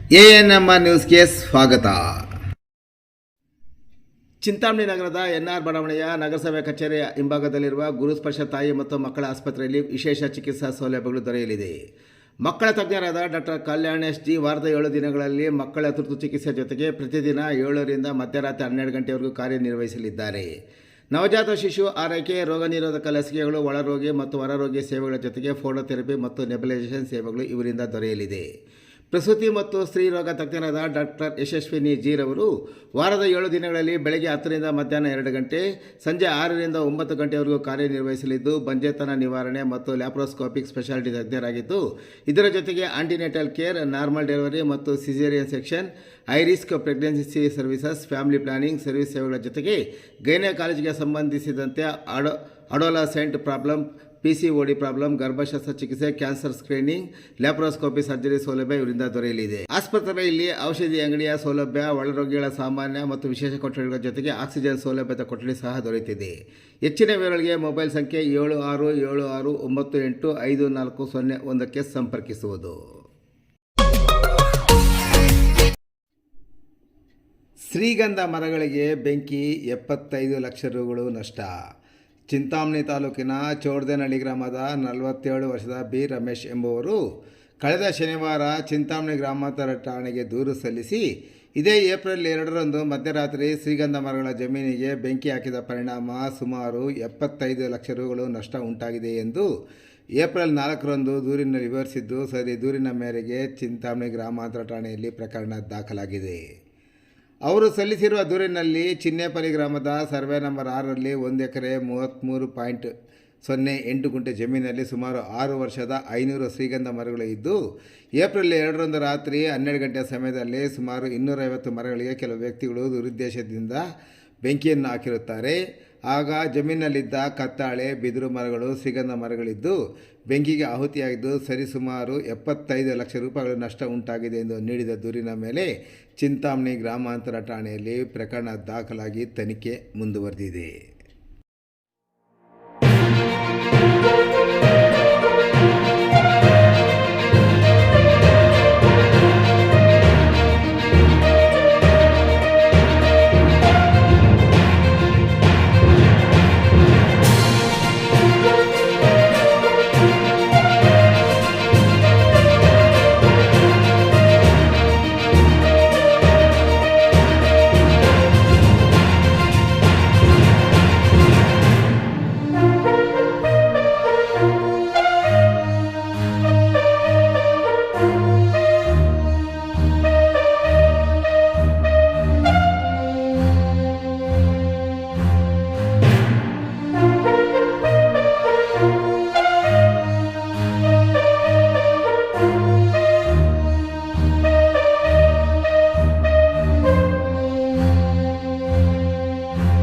ANMR ನ್ಯೂಸ್ಗೆ ಸ್ವಾಗತ. ಚಿಂತಾಮಣಿ ನಗರದ ಎನ್ಆರ್ ಬಡಾವಣೆಯ ನಗರಸಭೆ ಕಚೇರಿ ಹಿಂಭಾಗದಲ್ಲಿರುವ ಗುರುಸ್ಪರ್ಶ ತಾಯಿ ಮತ್ತು ಮಕ್ಕಳ ಆಸ್ಪತ್ರೆಯಲ್ಲಿ ವಿಶೇಷ ಚಿಕಿತ್ಸಾ ಸೌಲಭ್ಯಗಳು ದೊರೆಯಲಿದೆ. ಮಕ್ಕಳ ತಜ್ಞರಾದ ಡಾಕ್ಟರ್ ಕಲ್ಯಾಣ್ ಎಸ್ ಜಿ ವಾರದ 7 ದಿನಗಳಲ್ಲಿ ಮಕ್ಕಳ ತುರ್ತು ಚಿಕಿತ್ಸೆ ಜೊತೆಗೆ ಪ್ರತಿದಿನ 7 ರಿಂದ ಮಧ್ಯರಾತ್ರಿ 12 ಗಂಟೆವರೆಗೂ ಕಾರ್ಯನಿರ್ವಹಿಸಲಿದ್ದಾರೆ. ನವಜಾತ ಶಿಶು ಆರೈಕೆ, ರೋಗ ನಿರೋಧಕ ಲಸಿಕೆಗಳು, ಒಳರೋಗಿ ಮತ್ತು ಹೊರರೋಗಿ ಸೇವೆಗಳ ಜೊತೆಗೆ ಫೋಟೋಥೆರಪಿ ಮತ್ತು ನೆಬುಲೈಸೇಷನ್ ಸೇವೆಗಳು ಇವರಿಂದ ದೊರೆಯಲಿದೆ. ಪ್ರಸೂತಿ ಮತ್ತು ಸ್ತ್ರೀ ರೋಗ ತಜ್ಞರಾದ ಡಾಕ್ಟರ್ ಯಶಸ್ವಿನಿ ಜೀರವರು ವಾರದ 7 ದಿನಗಳಲ್ಲಿ ಬೆಳಗ್ಗೆ 10 ರಿಂದ ಮಧ್ಯಾಹ್ನ 2 ಗಂಟೆ, ಸಂಜೆ 6 ರಿಂದ 9 ಗಂಟೆವರೆಗೂ ಕಾರ್ಯನಿರ್ವಹಿಸಲಿದ್ದು ಬಂಜೆತನ ನಿವಾರಣೆ ಮತ್ತು ಲ್ಯಾಪ್ರೋಸ್ಕೋಪಿಕ್ ಸ್ಪೆಷಾಲಿಟಿ ತಜ್ಞರಾಗಿದ್ದು, ಇದರ ಜೊತೆಗೆ ಆಂಟಿನೇಟಲ್ ಕೇರ್, ನಾರ್ಮಲ್ ಡೆಲಿವರಿ ಮತ್ತು caesarean section, high risk pregnancy services, family planning service ಸೇವೆಗಳ ಜೊತೆಗೆ ಗೈನಕಾಲಜಿಗೆ ಸಂಬಂಧಿಸಿದಂತೆ ಅಡೋಲಸೆಂಟ್ ಪ್ರಾಬ್ಲಮ್, PCOD ಪ್ರಾಬ್ಲಮ್, ಗರ್ಭಶಸ್ತ್ರ ಚಿಕಿತ್ಸೆ, ಕ್ಯಾನ್ಸರ್ ಸ್ಕ್ರೀನಿಂಗ್, ಲ್ಯಾಪ್ರೋಸ್ಕೋಪಿ ಸರ್ಜರಿ ಸೌಲಭ್ಯ ಇವರಿಂದ ದೊರೆಯಲಿದೆ. ಆಸ್ಪತ್ರೆಯಲ್ಲಿ ಔಷಧಿ ಅಂಗಡಿಯ ಸೌಲಭ್ಯ, ಒಳರೋಗಿಗಳ ಸಾಮಾನ್ಯ ಮತ್ತು ವಿಶೇಷ ಕೊಠಡಿಗಳ ಜೊತೆಗೆ ಆಕ್ಸಿಜನ್ ಸೌಲಭ್ಯದ ಕೊಠಡಿ ಸಹ ದೊರೆಯುತ್ತಿದೆ. ಹೆಚ್ಚಿನ ವಿವರಗಳಿಗೆ ಮೊಬೈಲ್ ಸಂಖ್ಯೆ 7676985401ಕ್ಕೆ ಸಂಪರ್ಕಿಸುವುದು. ಶ್ರೀಗಂಧ ಮರಗಳಿಗೆ ಬೆಂಕಿ, 75 ಲಕ್ಷ ರುಗಳು ನಷ್ಟ. ಚಿಂತಾಮಣಿ ತಾಲೂಕಿನ ಚೋಡದೇನಹಳ್ಳಿ ಗ್ರಾಮದ 47 ವರ್ಷದ ಬಿ ರಮೇಶ್ ಎಂಬುವರು ಕಳೆದ ಶನಿವಾರ ಚಿಂತಾಮಣಿ ಗ್ರಾಮಾಂತರ ಠಾಣೆಗೆ ದೂರು ಸಲ್ಲಿಸಿ ಇದೇ ಏಪ್ರಿಲ್ 2ರಂದು ಮಧ್ಯರಾತ್ರಿ ಶ್ರೀಗಂಧ ಮರಗಳ ಜಮೀನಿಗೆ ಬೆಂಕಿ ಹಾಕಿದ ಪರಿಣಾಮ ಸುಮಾರು 75 ಲಕ್ಷ ರುಗಳು ನಷ್ಟ ಉಂಟಾಗಿದೆ ಎಂದು ಏಪ್ರಿಲ್ 4ರಂದು ದೂರಿನಲ್ಲಿ ವಿವರಿಸಿದ್ದು, ಸರಿ ದೂರಿನ ಮೇರೆಗೆ ಚಿಂತಾಮಣಿ ಗ್ರಾಮಾಂತರ ಠಾಣೆಯಲ್ಲಿ ಪ್ರಕರಣ ದಾಖಲಾಗಿದೆ. ಅವರು ಸಲ್ಲಿಸಿರುವ ದೂರಿನಲ್ಲಿ ಚಿನ್ನೇಪಲ್ಲಿ ಗ್ರಾಮದ ಸರ್ವೆ ನಂಬರ್ 6ರಲ್ಲಿ 1 ಎಕರೆ 33.08 ಗುಂಟೆ ಜಮೀನಲ್ಲಿ ಸುಮಾರು 6 ವರ್ಷದ 500 ಶ್ರೀಗಂಧ ಮರಗಳು ಇದ್ದು, ಏಪ್ರಿಲ್ 2ರಂದು ರಾತ್ರಿ 12 ಗಂಟೆ ಸಮಯದಲ್ಲಿ ಸುಮಾರು 250 ಮರಗಳಿಗೆ ಕೆಲವು ವ್ಯಕ್ತಿಗಳು ದುರುದ್ದೇಶದಿಂದ ಬೆಂಕಿಯನ್ನು ಹಾಕಿರುತ್ತಾರೆ. ಆಗ ಜಮೀನಲ್ಲಿದ್ದ ಕತ್ತಾಳೆ, ಬಿದಿರು ಮರಗಳು, ಶ್ರೀಗಂಧ ಮರಗಳಿದ್ದು ಬೆಂಕಿಗೆ ಆಹುತಿಯಾಗಿದ್ದು ಸರಿಸುಮಾರು 75 ಲಕ್ಷ ರೂಪಾಯಿಗಳು ನಷ್ಟ ಉಂಟಾಗಿದೆ ಎಂದು ನೀಡಿದ ದೂರಿನ ಮೇಲೆ ಚಿಂತಾಮಣಿ ಗ್ರಾಮಾಂತರ ಠಾಣೆಯಲ್ಲಿ ಪ್ರಕರಣ ದಾಖಲಾಗಿ ತನಿಖೆ ಮುಂದುವರೆದಿದೆ.